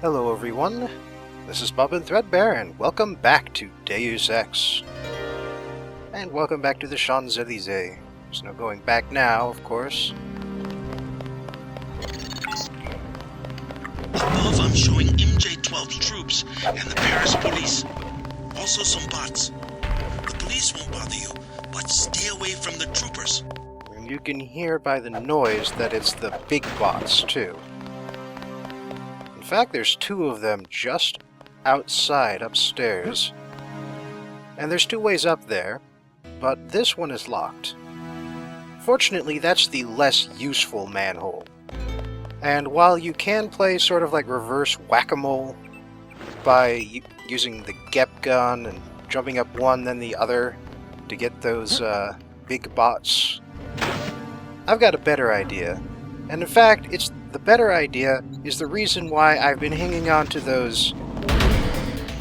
Hello everyone, this is Bob and Threadbare, and welcome back to Deus Ex. And welcome back to the Champs-Élysées. There's no going back now, of course. Above, I'm showing MJ-12 troops and the Paris police. Also some bots. The police won't bother you, but stay away from the troopers. And you can hear by the noise that it's the big bots, too. In fact, there's two of them just outside, upstairs. And there's two ways up there, but this one is locked. Fortunately, that's the less useful manhole. And while you can play sort of like reverse whack-a-mole by using the Gep gun and jumping up one then the other to get those big bots, I've got a better idea. And in fact, the better idea is the reason why I've been hanging on to those...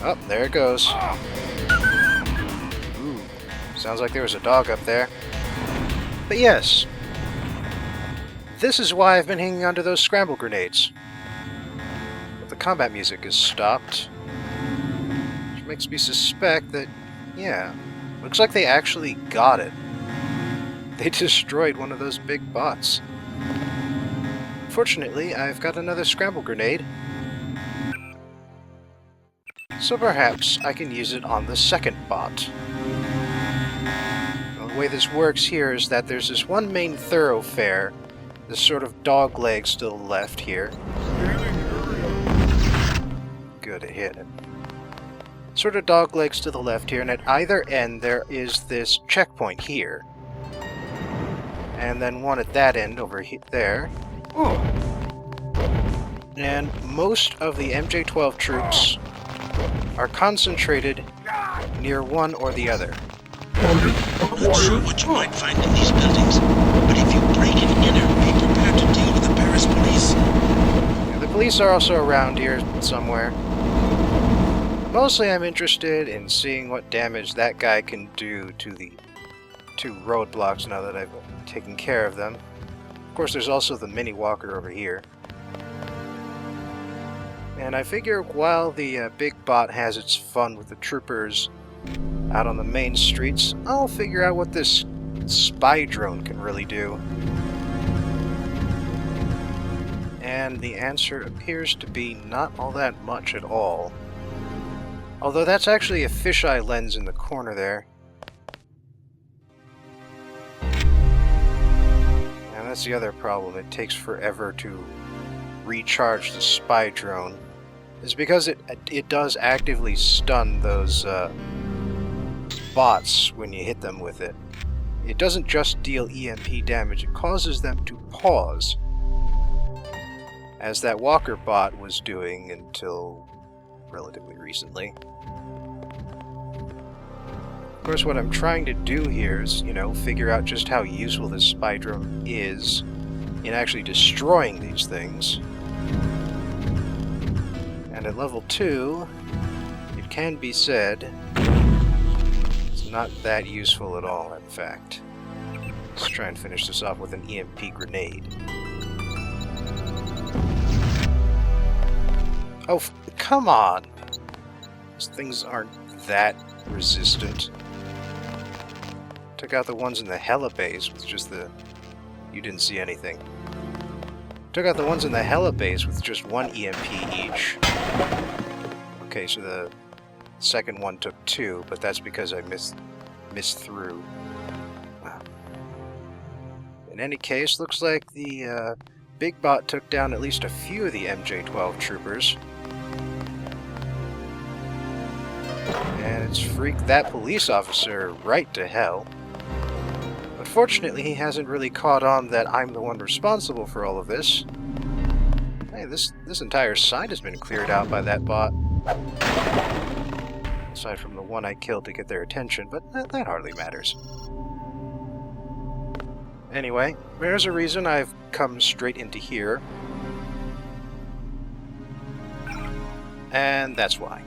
Oh, there it goes. Ooh, sounds like there was a dog up there. But yes, this is why I've been hanging on to those scramble grenades. But the combat music is stopped, which makes me suspect that, yeah, looks like they actually got it. They destroyed one of those big bots. Fortunately, I've got another scramble grenade, so perhaps I can use it on the second bot. Well, the way this works here is that there's this one main thoroughfare, this sort of dog leg still left here. Good, it hit it. Sort of dog legs to the left here, and at either end there is this checkpoint here. And then one at that end over there. And most of the MJ-12 troops are concentrated near one or the other. Not sure what you might find in these buildings, but if you break an inner, be prepared to deal with the Paris police. Yeah, the police are also around here somewhere. Mostly I'm interested in seeing what damage that guy can do to the two roadblocks now that I've taken care of them. Of course, there's also the mini walker over here. And I figure while the big bot has its fun with the troopers out on the main streets, I'll figure out what this spy drone can really do. And the answer appears to be not all that much at all. Although that's actually a fisheye lens in the corner there. And that's the other problem. It takes forever to recharge the spy drone. It's because it does actively stun those bots when you hit them with it. It doesn't just deal EMP damage, it causes them to pause, as that walker bot was doing until relatively recently. Of course, what I'm trying to do here is, figure out just how useful this spy drone is in actually destroying these things. And at level 2, it can be said it's not that useful at all, in fact. Let's try and finish this off with an EMP grenade. Oh, come on! These things aren't that resistant. Took out the ones in the Hella base with just the... You didn't see anything. Took out the ones in the Hella base with just one EMP each. Okay, so the second one took 2, but that's because I missed through. Wow. In any case, looks like the big bot took down at least a few of the MJ-12 troopers. And it's freaked that police officer right to hell. But fortunately, he hasn't really caught on that I'm the one responsible for all of this. Hey, this entire side has been cleared out by that bot. Aside from the one I killed to get their attention, but that hardly matters. Anyway, there's a reason I've come straight into here. And that's why.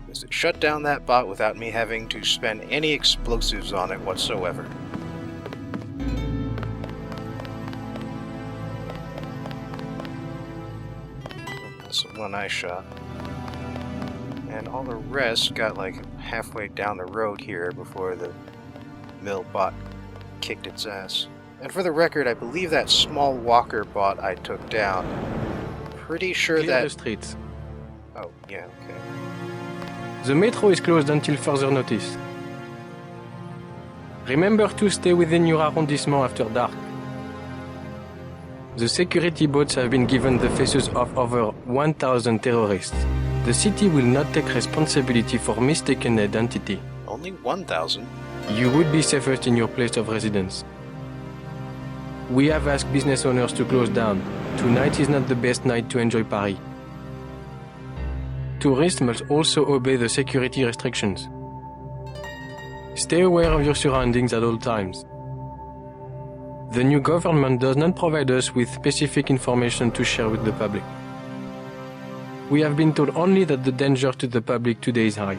Because it shut down that bot without me having to spend any explosives on it whatsoever. That's the one I shot. And all the rest got like halfway down the road here before the mill bot kicked its ass. And for the record, I believe that small walker bot I took down. Pretty sure Clear that... the streets. Oh, yeah, okay. The metro is closed until further notice. Remember to stay within your arrondissement after dark. The security boats have been given the faces of over 1,000 terrorists. The city will not take responsibility for mistaken identity. Only 1,000? You would be safest in your place of residence. We have asked business owners to close down. Tonight is not the best night to enjoy Paris. Tourists must also obey the security restrictions. Stay aware of your surroundings at all times. The new government does not provide us with specific information to share with the public. We have been told only that the danger to the public today is high.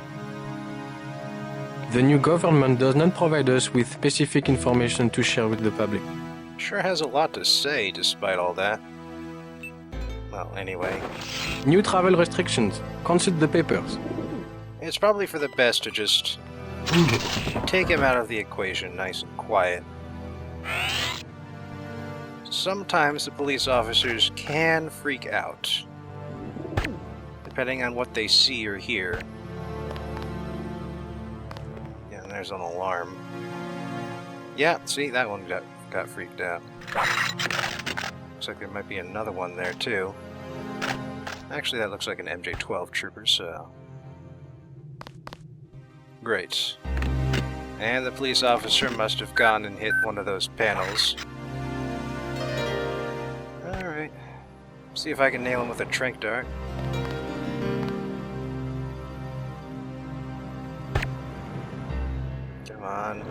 The new government does not provide us with specific information to share with the public. Sure has a lot to say despite all that. Well, anyway. New travel restrictions. Consult the papers. It's probably for the best to just take him out of the equation nice and quiet. Sometimes the police officers can freak out, depending on what they see or hear. Yeah, and there's an alarm. Yeah, see, that one got freaked out. Looks like there might be another one there, too. Actually, that looks like an MJ-12 trooper, so... Great. And the police officer must have gone and hit one of those panels. Alright. See if I can nail him with a tranq dart. Come on.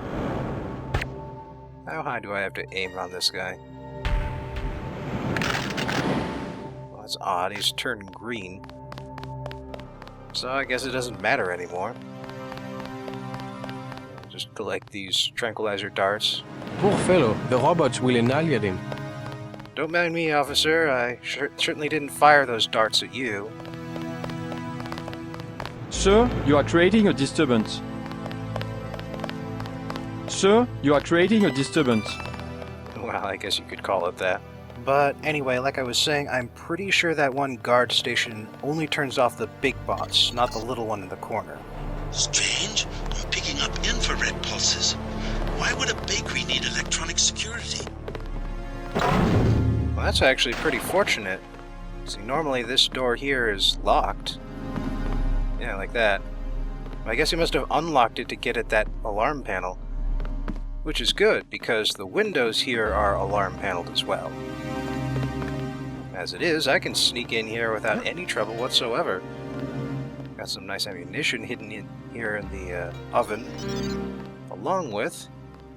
How high do I have to aim on this guy? Well, that's odd. He's turned green. So I guess it doesn't matter anymore. Just collect these tranquilizer darts. Poor fellow, the robots will annihilate him. Don't mind me, officer. I certainly didn't fire those darts at you. Sir, you are creating a disturbance. Sir, you are creating a disturbance. Well, I guess you could call it that. But anyway, like I was saying, I'm pretty sure that one guard station only turns off the big bots, not the little one in the corner. Strange. I'm picking up infrared pulses. Why would a bakery need electronic security? Well, that's actually pretty fortunate. See, normally this door here is locked. Yeah, like that. I guess he must have unlocked it to get at that alarm panel. Which is good, because the windows here are alarm paneled as well. As it is, I can sneak in here without any trouble whatsoever. Got some nice ammunition hidden in here in the oven, along with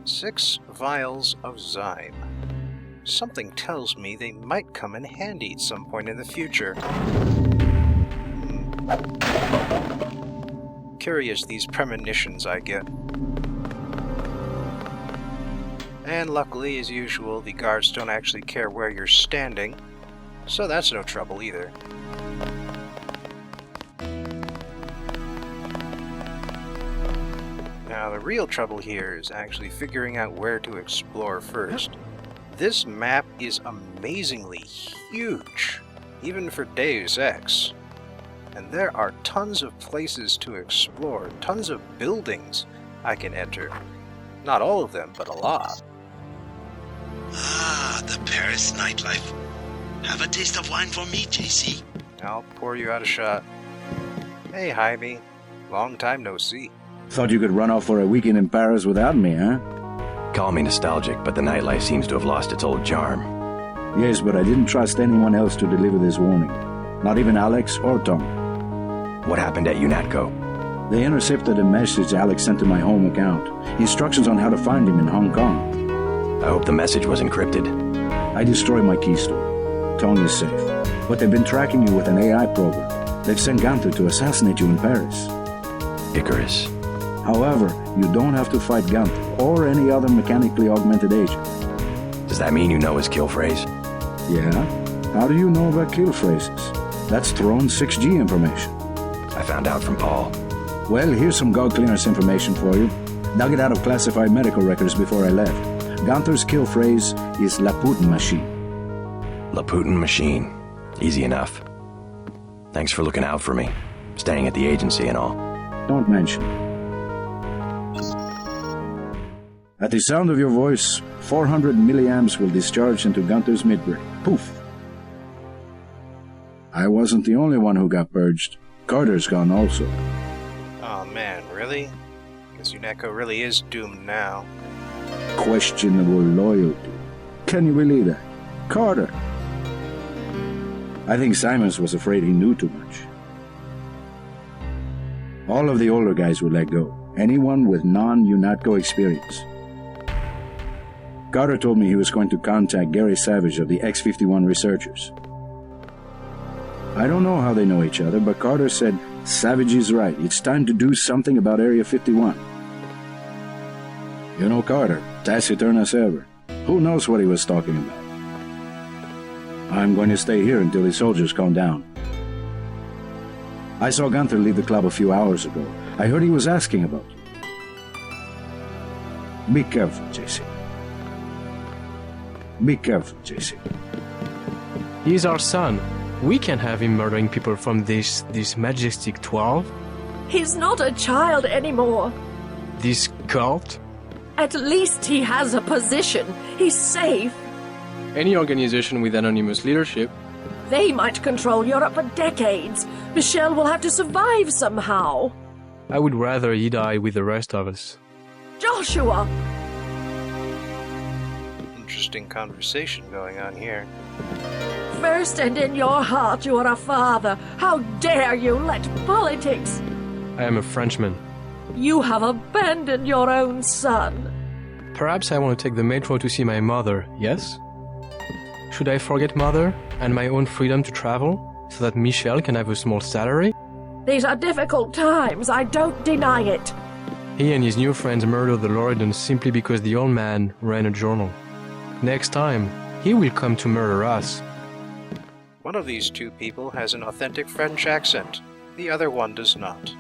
6 vials of Zyme. Something tells me they might come in handy at some point in the future. Curious, these premonitions I get. And luckily, as usual, the guards don't actually care where you're standing, so that's no trouble either. Now, the real trouble here is actually figuring out where to explore first. This map is amazingly huge, even for Deus Ex. And there are tons of places to explore, tons of buildings I can enter. Not all of them, but a lot. Ah, the Paris nightlife. Have a taste of wine for me, JC. I'll pour you out a shot. Hey, Jaime. Long time no see. Thought you could run off for a weekend in Paris without me, huh? Call me nostalgic, but the nightlife seems to have lost its old charm. Yes, but I didn't trust anyone else to deliver this warning. Not even Alex or Tom. What happened at UNATCO? They intercepted a message Alex sent to my home account. Instructions on how to find him in Hong Kong. I hope the message was encrypted. I destroyed my keystone. Tong is safe. But they've been tracking you with an AI program. They've sent Gunther to assassinate you in Paris. Icarus. However, you don't have to fight Gunther or any other mechanically augmented agent. Does that mean you know his kill phrase? Yeah? How do you know about kill phrases? That's thrown 6G information. I found out from Paul. Well, here's some God clearance information for you. Dug it out of classified medical records before I left. Gunther's kill phrase is Laputan Machine. Laputan Machine. Easy enough. Thanks for looking out for me. Staying at the agency and all. Don't mention it. At the sound of your voice, 400 milliamps will discharge into Gunther's midbrain. Poof! I wasn't the only one who got purged. Carter's gone also. Oh man, really? Guess Uneko really is doomed now. Questionable loyalty. Can you believe that? Carter! I think Simons was afraid he knew too much. All of the older guys would let go. Anyone with non-UNATCO experience. Carter told me he was going to contact Gary Savage of the X-51 researchers. I don't know how they know each other, but Carter said, Savage is right. It's time to do something about Area 51. You know Carter, taciturn as ever. Who knows what he was talking about? I'm going to stay here until the soldiers calm down. I saw Gunther leave the club a few hours ago. I heard he was asking about you. Be careful, JC. Be careful, JC. He's our son. We can't have him murdering people from this Majestic 12. He's not a child anymore. This cult. At least he has a position. He's safe. Any organization with anonymous leadership. They might control Europe for decades. Michel will have to survive somehow. I would rather he die with the rest of us. Joshua! Interesting conversation going on here. First and in your heart you are a father. How dare you let politics... I am a Frenchman. You have abandoned your own son. Perhaps I want to take the metro to see my mother, yes? Should I forget mother and my own freedom to travel so that Michel can have a small salary? These are difficult times, I don't deny it. He and his new friends murdered the Loredans simply because the old man ran a journal. Next time, he will come to murder us. One of these two people has an authentic French accent. The other one does not.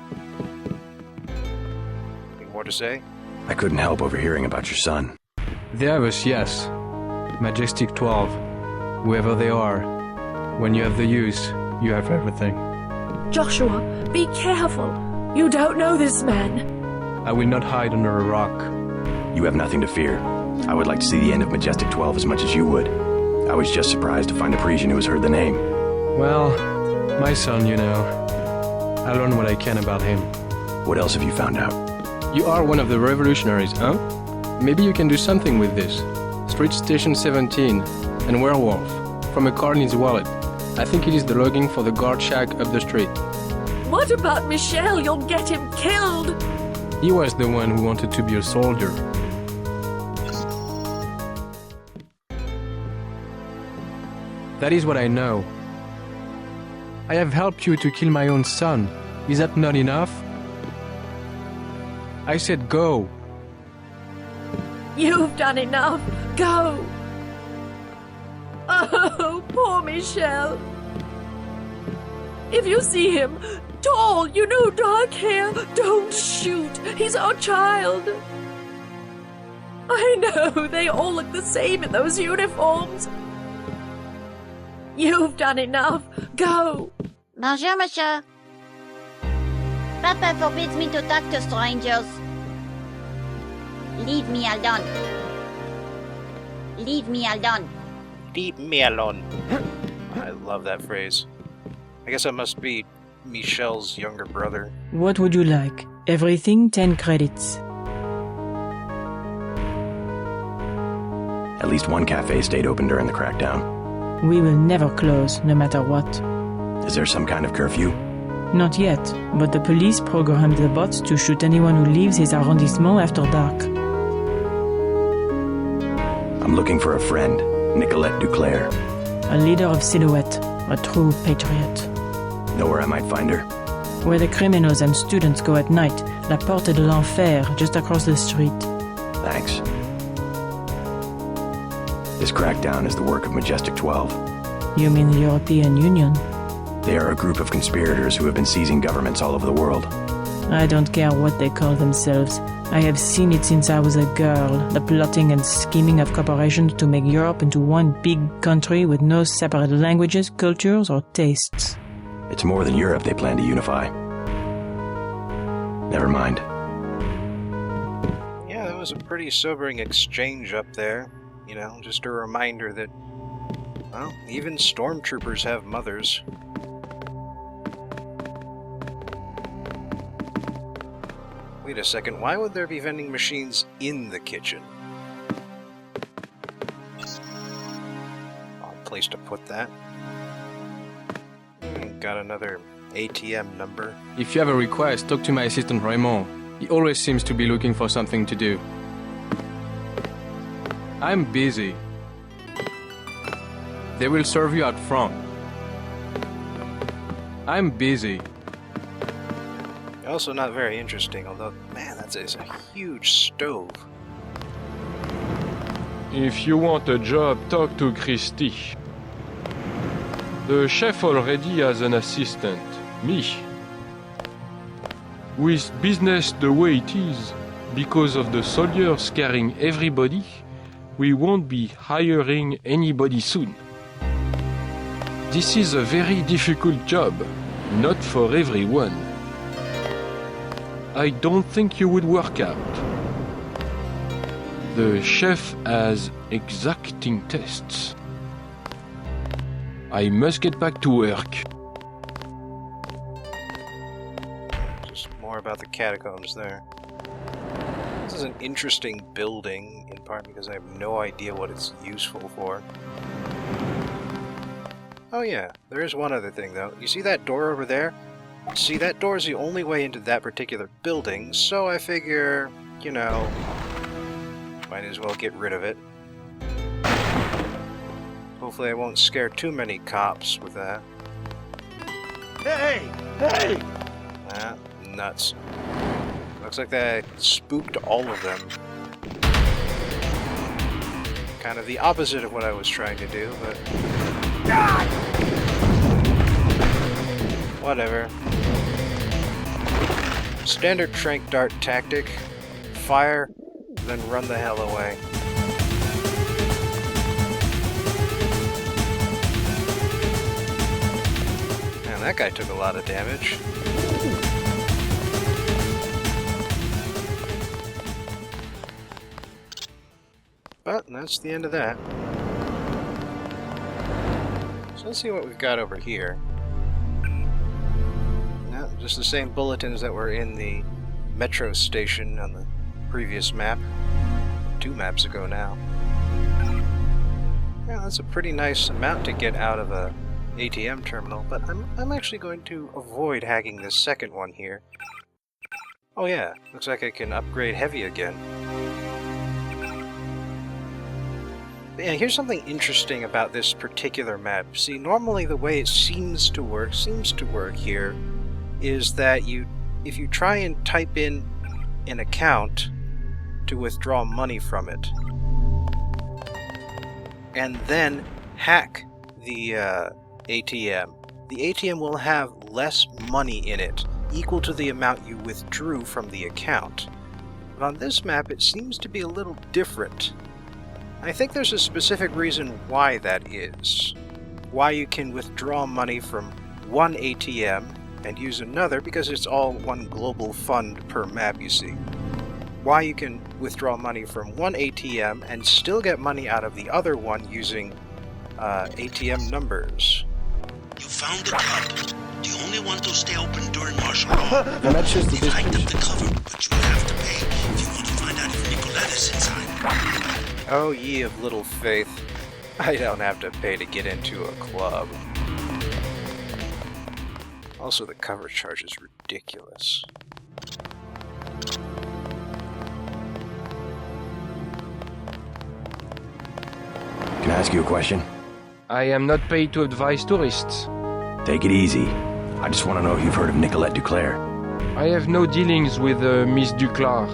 Anything more to say? I couldn't help overhearing about your son. They have us, yes. Majestic 12. Whoever they are. When you have the use, you have everything. Joshua, be careful. You don't know this man. I will not hide under a rock. You have nothing to fear. I would like to see the end of Majestic 12 as much as you would. I was just surprised to find a Parisian who has heard the name. Well, my son, you know. I learned what I can about him. What else have you found out? You are one of the revolutionaries, huh? Maybe you can do something with this. Street Station 17 and Werewolf from a car in his wallet. I think it is the logging for the guard shack up the street. What about Michel? You'll get him killed. He was the one who wanted to be a soldier. That is what I know. I have helped you to kill my own son. Is that not enough? I said go. You've done enough. Go. Oh, poor Michel. If you see him, tall, you know, dark hair, don't shoot. He's our child. I know, they all look the same in those uniforms. You've done enough. Go. Bonjour, monsieur. Papa forbids me to talk to strangers. Leave me alone. Leave me alone. Leave me alone. I love that phrase. I guess I must be Michel's younger brother. What would you like? Everything 10 credits. At least one cafe stayed open during the crackdown. We will never close, no matter what. Is there some kind of curfew? Not yet, but the police programmed the bots to shoot anyone who leaves his arrondissement after dark. I'm looking for a friend, Nicolette Duclair. A leader of Silhouette, a true patriot. Know where I might find her? Where the criminals and students go at night, La Porte de l'Enfer, just across the street. Thanks. This crackdown is the work of Majestic 12. You mean the European Union? They are a group of conspirators who have been seizing governments all over the world. I don't care what they call themselves. I have seen it since I was a girl, the plotting and scheming of corporations to make Europe into one big country with no separate languages, cultures, or tastes. It's more than Europe they plan to unify. Never mind. Yeah, that was a pretty sobering exchange up there. You know, just a reminder that, well, even stormtroopers have mothers. Wait a second, why would there be vending machines in the kitchen? Odd place to put that. Got another ATM number. If you have a request, talk to my assistant Raymond. He always seems to be looking for something to do. I'm busy. They will serve you out front. I'm busy. Also not very interesting, although, man, that is a huge stove. If you want a job, talk to Christy. The chef already has an assistant, me. With business the way it is, because of the soldiers scaring everybody, we won't be hiring anybody soon. This is a very difficult job, not for everyone. I don't think you would work out. The chef has exacting tests. I must get back to work. Just more about the catacombs there. This is an interesting building, in part because I have no idea what it's useful for. Oh yeah, there is one other thing though. You see that door over there? See, that door is the only way into that particular building, so I figure, you know, might as well get rid of it. Hopefully I won't scare too many cops with that. Hey! Hey! Ah, nuts. Looks like that spooked all of them. Kind of the opposite of what I was trying to do, but... whatever. Standard trank dart tactic. Fire, then run the hell away. Man, that guy took a lot of damage. But that's the end of that. So let's see what we've got over here. No, just the same bulletins that were in the metro station on the previous map. 2 maps ago now. Yeah, that's a pretty nice amount to get out of a ATM terminal, but I'm actually going to avoid hacking this second one here. Oh yeah, looks like I can upgrade heavy again. But yeah, here's something interesting about this particular map. See, normally the way it seems to work here, is that if you try and type in an account to withdraw money from it, and then hack the ATM, the ATM will have less money in it, equal to the amount you withdrew from the account. But on this map, it seems to be a little different. I think there's a specific reason why that is. Why you can withdraw money from one ATM and use another, because it's all one global fund per map, you see. Why you can withdraw money from one ATM and still get money out of the other one using ATM numbers. You found the club, the only one to stay open during martial law. The match is the They hiked up the cover, but you have to pay if you want to find out if Nicolette is inside. Oh, ye of little faith. I don't have to pay to get into a club. Also, the cover charge is ridiculous. Can I ask you a question? I am not paid to advise tourists. Take it easy. I just want to know if you've heard of Nicolette Duclair. I have no dealings with Miss Duclair.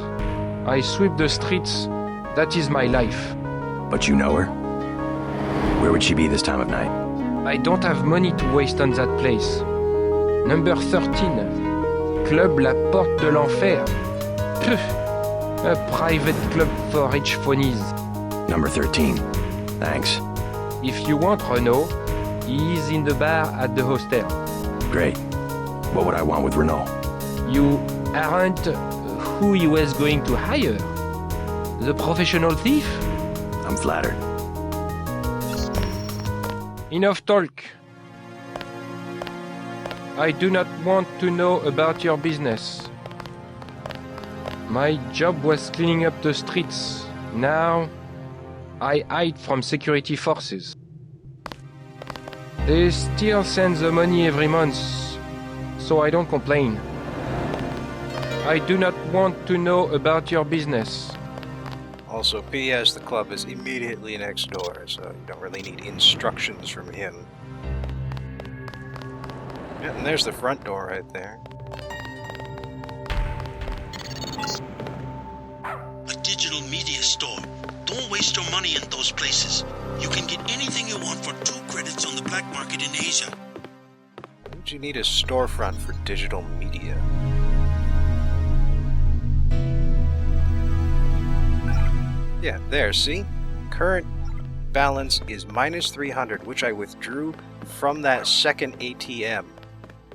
I sweep the streets. That is my life. But you know her? Where would she be this time of night? I don't have money to waste on that place. Number 13. Club La Porte de l'Enfer. Pff, a private club for rich phonies. Number 13. Thanks. If you want Renault, he's in the bar at the hostel. Great. What would I want with Renault? You aren't who he was going to hire. The professional thief? I'm flattered. Enough talk. I do not want to know about your business. My job was cleaning up the streets. Now, I hide from security forces. They still send the money every month, so I don't complain. I do not want to know about your business. Also, P.S. the club is immediately next door, so you don't really need instructions from him. Yeah, and there's the front door right there. A digital media store. Don't waste your money in those places. You can get anything you want for 2 credits on the black market in Asia. Why would you need a storefront for digital media? Yeah, there, see? Current balance is minus 300, which I withdrew from that second ATM.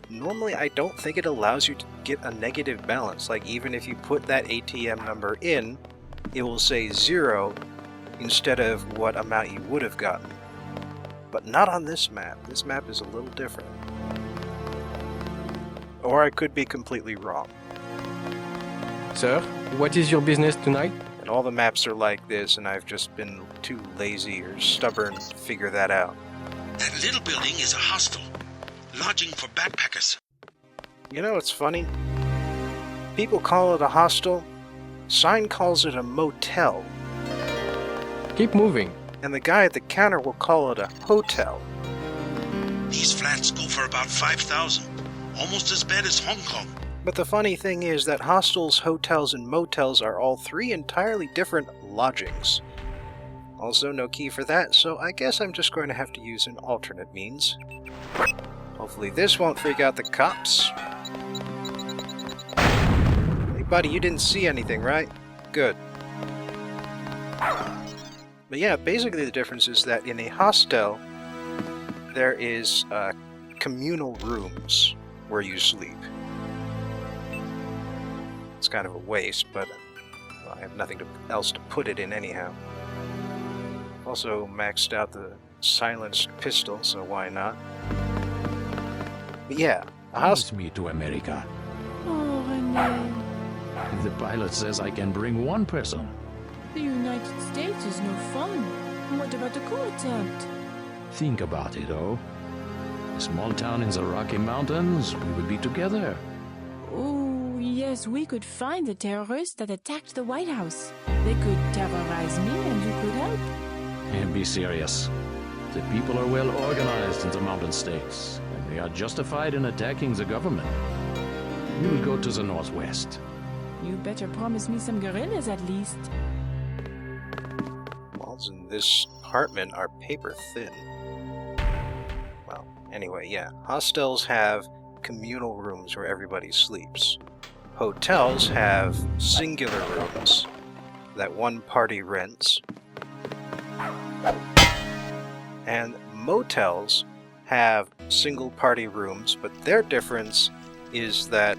Normally, I don't think it allows you to get a negative balance. Like, even if you put that ATM number in, it will say 0 instead of what amount you would have gotten. But not on this map. This map is a little different. Or I could be completely wrong. Sir, what is your business tonight? And all the maps are like this, and I've just been too lazy or stubborn to figure that out. That little building is a hostel. Lodging for backpackers. You know what's funny? People call it a hostel. Sign calls it a motel. Keep moving. And the guy at the counter will call it a hotel. These flats go for about 5,000. Almost as bad as Hong Kong. But the funny thing is that hostels, hotels, and motels are all 3 entirely different lodgings. Also, no key for that, so I guess I'm just going to have to use an alternate means. Hopefully this won't freak out the cops. Hey buddy, you didn't see anything, right? Good. But yeah, basically the difference is that in a hostel, there is communal rooms where you sleep. It's kind of a waste, but well, I have nothing else to put it in anyhow. Also maxed out the silenced pistol, so why not? But yeah, a house. Me to America. Oh, René. The pilot says I can bring 1 person. The United States is no fun. What about the coup attempt? Think about it, oh. A small town in the Rocky Mountains, we would be together. Oh, yes, we could find the terrorists that attacked the White House. They could terrorize me and you could help. And be serious. The people are well organized in the mountain states, and they are justified in attacking the government. We will go to the northwest. You better promise me some guerrillas at least. Walls in this apartment are paper thin. Well, anyway, yeah. Hostels have communal rooms where everybody sleeps. Hotels have singular rooms that one party rents. And motels have single-party rooms, but their difference is that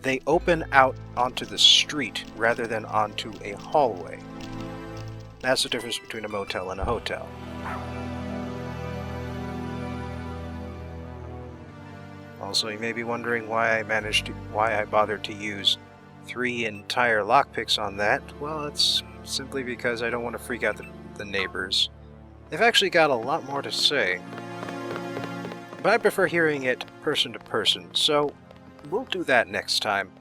they open out onto the street rather than onto a hallway. That's the difference between a motel and a hotel. Also, you may be wondering why I bothered to use 3 entire lockpicks on that. Well, it's simply because I don't want to freak out the neighbors. They've actually got a lot more to say, but I prefer hearing it person to person, so we'll do that next time.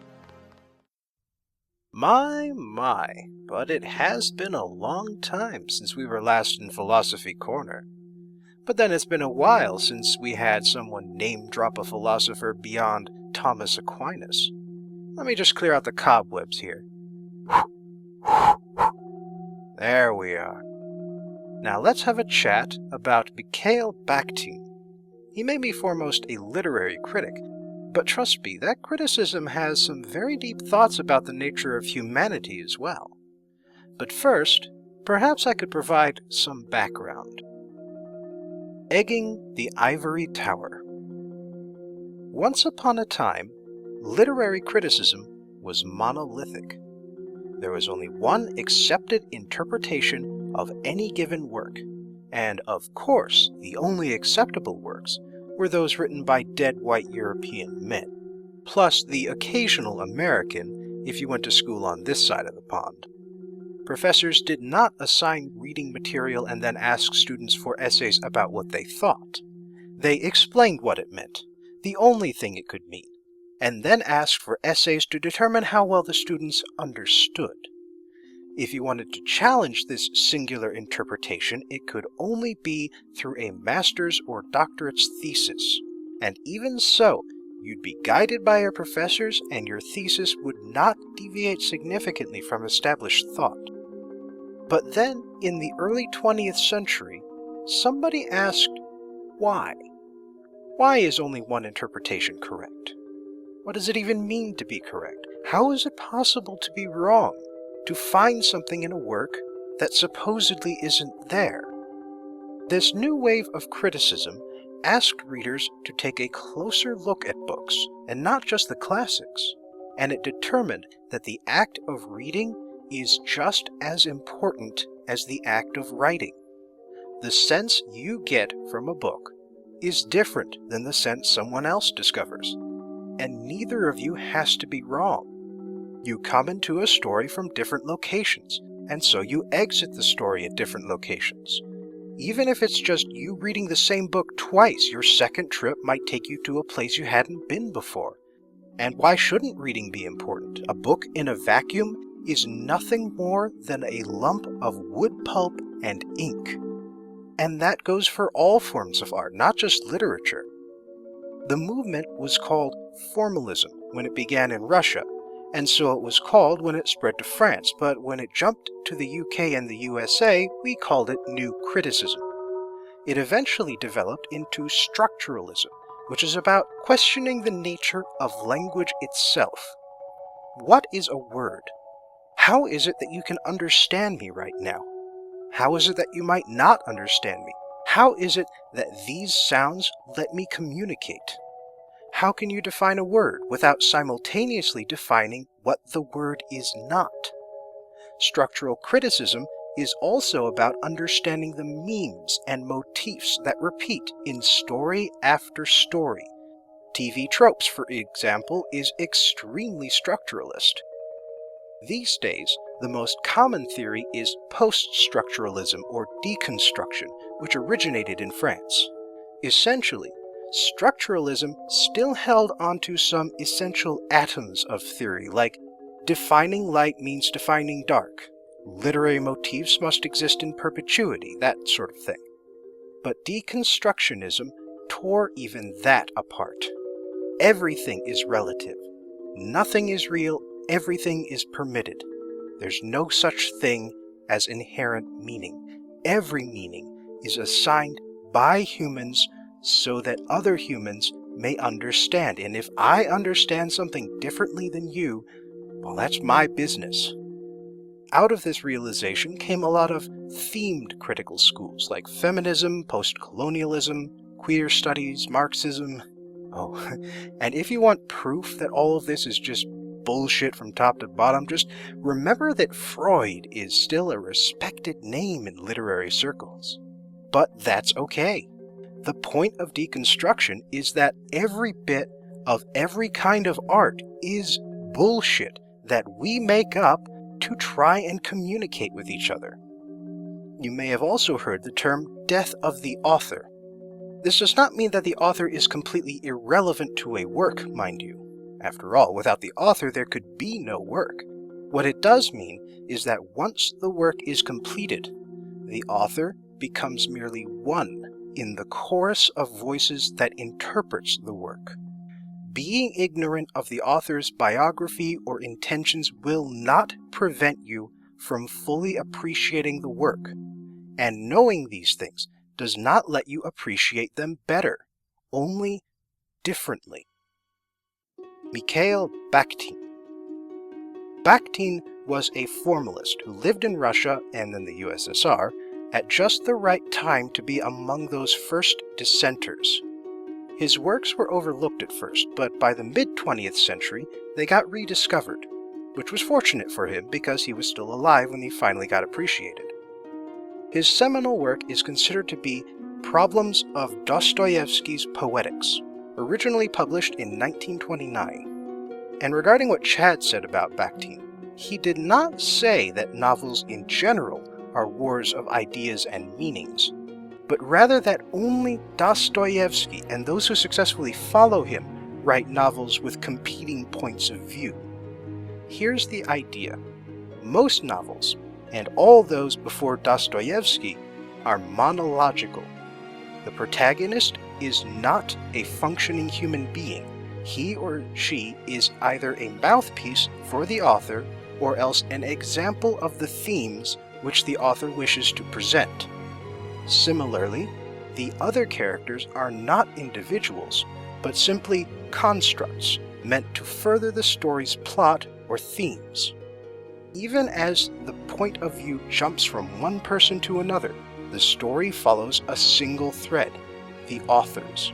My, but it has been a long time since we were last in Philosophy Corner. But then it's been a while since we had someone name-drop a philosopher beyond Thomas Aquinas. Let me just clear out the cobwebs here. There we are. Now let's have a chat about Mikhail Bakhtin. He may be foremost a literary critic, but trust me, that criticism has some very deep thoughts about the nature of humanity as well. But first, perhaps I could provide some background. Egging the Ivory Tower. Once upon a time, literary criticism was monolithic. There was only one accepted interpretation of any given work, and of course, the only acceptable works were those written by dead white European men, plus the occasional American if you went to school on this side of the pond. Professors did not assign reading material and then ask students for essays about what they thought. They explained what it meant, the only thing it could mean, and then asked for essays to determine how well the students understood. If you wanted to challenge this singular interpretation, it could only be through a master's or doctorate's thesis, and even so, you'd be guided by your professors and your thesis would not deviate significantly from established thought. But then, in the early 20th century, somebody asked, why? Why is only one interpretation correct? What does it even mean to be correct? How is it possible to be wrong? To find something in a work that supposedly isn't there? This new wave of criticism asked readers to take a closer look at books, and not just the classics, and it determined that the act of reading is just as important as the act of writing. The sense you get from a book is different than the sense someone else discovers, and neither of you has to be wrong. You come into a story from different locations, and so you exit the story at different locations. Even if it's just you reading the same book twice, your second trip might take you to a place you hadn't been before. And why shouldn't reading be important? A book in a vacuum is nothing more than a lump of wood pulp and ink. And that goes for all forms of art, not just literature. The movement was called formalism when it began in Russia, and so it was called when it spread to France, but when it jumped to the UK and the USA, we called it New Criticism. It eventually developed into structuralism, which is about questioning the nature of language itself. What is a word? How is it that you can understand me right now? How is it that you might not understand me? How is it that these sounds let me communicate? How can you define a word without simultaneously defining what the word is not? Structural criticism is also about understanding the memes and motifs that repeat in story after story. TV tropes, for example, is extremely structuralist. These days, the most common theory is post-structuralism or deconstruction, which originated in France. Essentially, structuralism still held onto some essential atoms of theory, like defining light means defining dark, literary motifs must exist in perpetuity, that sort of thing. But deconstructionism tore even that apart. Everything is relative. Nothing is real, everything is permitted. There's no such thing as inherent meaning. Every meaning is assigned by humans so that other humans may understand. And if I understand something differently than you, well, that's my business. Out of this realization came a lot of themed critical schools like feminism, post-colonialism, queer studies, Marxism. Oh, and if you want proof that all of this is just bullshit from top to bottom, just remember that Freud is still a respected name in literary circles. But that's okay. The point of deconstruction is that every bit of every kind of art is bullshit that we make up to try and communicate with each other. You may have also heard the term death of the author. This does not mean that the author is completely irrelevant to a work, mind you. After all, without the author there could be no work. What it does mean is that once the work is completed, the author becomes merely one in the chorus of voices that interprets the work. Being ignorant of the author's biography or intentions will not prevent you from fully appreciating the work, and knowing these things does not let you appreciate them better. only differently. Mikhail Bakhtin. Bakhtin was a formalist who lived in Russia and then the USSR at just the right time to be among those first dissenters. His works were overlooked at first, but by the mid-20th century they got rediscovered, which was fortunate for him because he was still alive when he finally got appreciated. His seminal work is considered to be Problems of Dostoevsky's Poetics, originally published in 1929. And regarding what Chad said about Bakhtin, he did not say that novels in general are wars of ideas and meanings, but rather that only Dostoevsky and those who successfully follow him write novels with competing points of view. Here's the idea. Most novels, and all those before Dostoevsky, are monological. The protagonist is not a functioning human being. He or she is either a mouthpiece for the author or else an example of the themes which the author wishes to present. Similarly, the other characters are not individuals, but simply constructs meant to further the story's plot or themes. Even as the point of view jumps from one person to another, the story follows a single thread, the author's.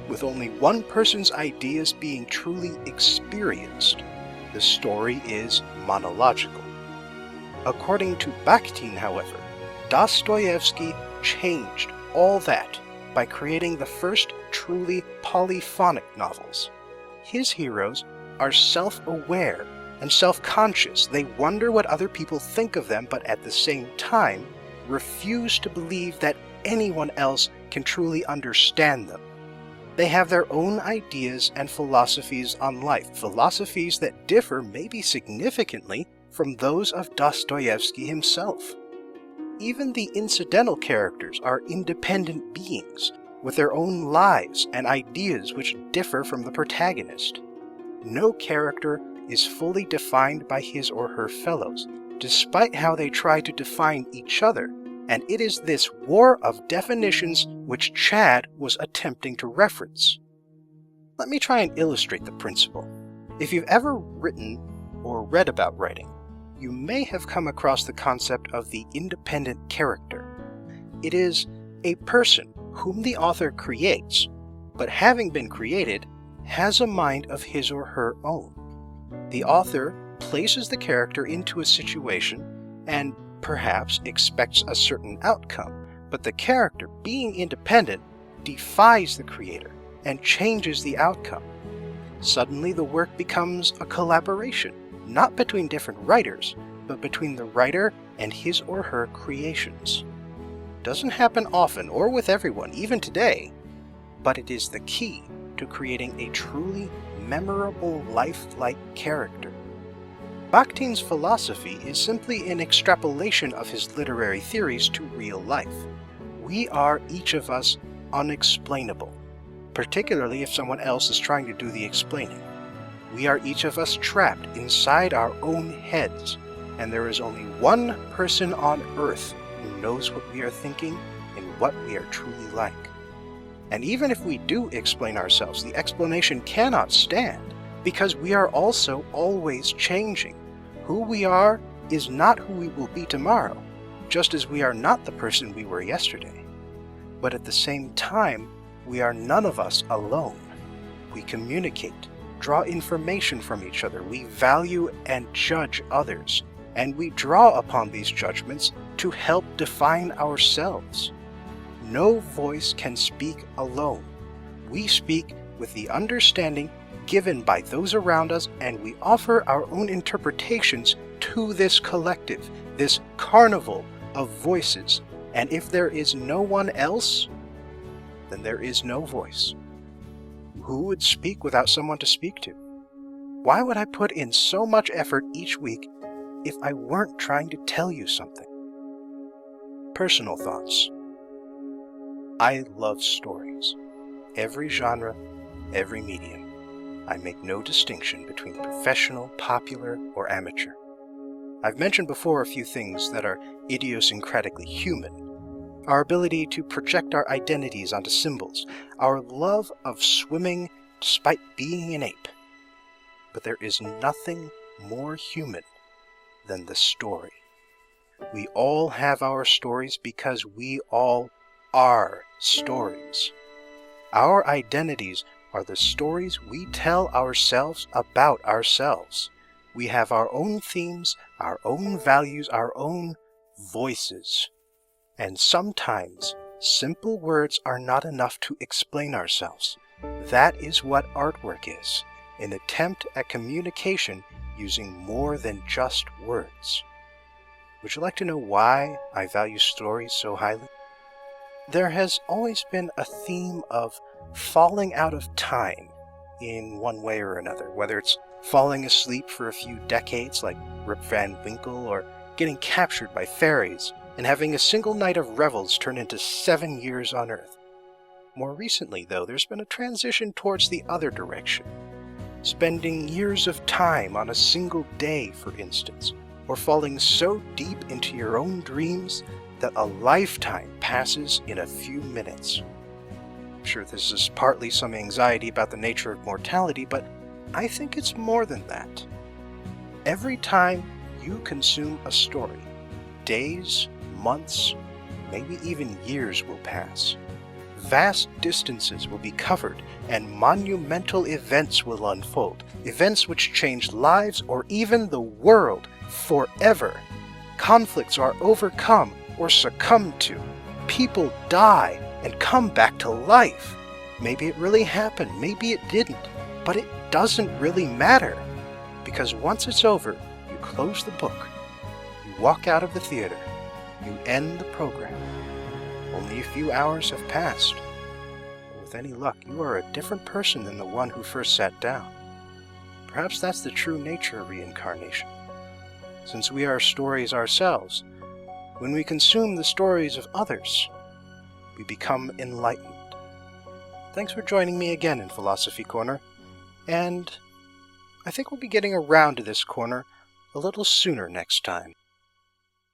With only one person's ideas being truly experienced, the story is monological. According to Bakhtin, however, Dostoevsky changed all that by creating the first truly polyphonic novels. His heroes are self-aware and self-conscious. They wonder what other people think of them, but at the same time refuse to believe that anyone else can truly understand them. They have their own ideas and philosophies on life, philosophies that differ maybe significantly from those of Dostoevsky himself. Even the incidental characters are independent beings with their own lives and ideas which differ from the protagonist. No character is fully defined by his or her fellows, despite how they try to define each other, and it is this war of definitions which Chad was attempting to reference. Let me try and illustrate the principle. If you've ever written or read about writing, you may have come across the concept of the independent character. It is a person whom the author creates, but having been created, has a mind of his or her own. The author places the character into a situation and perhaps expects a certain outcome, but the character, being independent, defies the creator and changes the outcome. Suddenly the work becomes a collaboration, not between different writers, but between the writer and his or her creations. Doesn't happen often or with everyone, even today, but it is the key to creating a truly memorable, lifelike character. Bakhtin's philosophy is simply an extrapolation of his literary theories to real life. We are, each of us, unexplainable, particularly if someone else is trying to do the explaining. We are each of us trapped inside our own heads, and there is only one person on earth who knows what we are thinking and what we are truly like. And even if we do explain ourselves, the explanation cannot stand, because we are also always changing. Who we are is not who we will be tomorrow, just as we are not the person we were yesterday. But at the same time, we are none of us alone. We communicate, draw information from each other, we value and judge others, and we draw upon these judgments to help define ourselves. No voice can speak alone. We speak with the understanding given by those around us, and we offer our own interpretations to this collective, this carnival of voices. And if there is no one else, then there is no voice. Who would speak without someone to speak to? Why would I put in so much effort each week if I weren't trying to tell you something? Personal thoughts. I love stories. Every genre, every medium. I make no distinction between professional, popular, or amateur. I've mentioned before a few things that are idiosyncratically human. our ability to project our identities onto symbols, our love of swimming despite being an ape. But there is nothing more human than the story. We all have our stories because we all are stories. Our identities are the stories we tell ourselves about ourselves. We have our own themes, our own values, our own voices. And sometimes simple words are not enough to explain ourselves. That is what artwork is, an attempt at communication using more than just words. Would you like to know why I value stories so highly? There has always been a theme of falling out of time in one way or another, whether it's falling asleep for a few decades like Rip Van Winkle, or getting captured by fairies and having a single night of revels turn into 7 years on Earth. More recently, though, there's been a transition towards the other direction. Spending years of time on a single day, for instance, or falling so deep into your own dreams that a lifetime passes in a few minutes. I'm sure this is partly some anxiety about the nature of mortality, but I think it's more than that. Every time you consume a story, days, months, maybe even years will pass. Vast distances will be covered, and monumental events will unfold, events which change lives or even the world forever. Conflicts are overcome or succumbed to. People die and come back to life. Maybe it really happened, maybe it didn't, but it doesn't really matter, because once it's over, you close the book, you walk out of the theater, you end the program. Only a few hours have passed. With any luck, you are a different person than the one who first sat down. Perhaps that's the true nature of reincarnation. Since we are stories ourselves, when we consume the stories of others, we become enlightened. Thanks for joining me again in Philosophy Corner, and I think we'll be getting around to this corner a little sooner next time.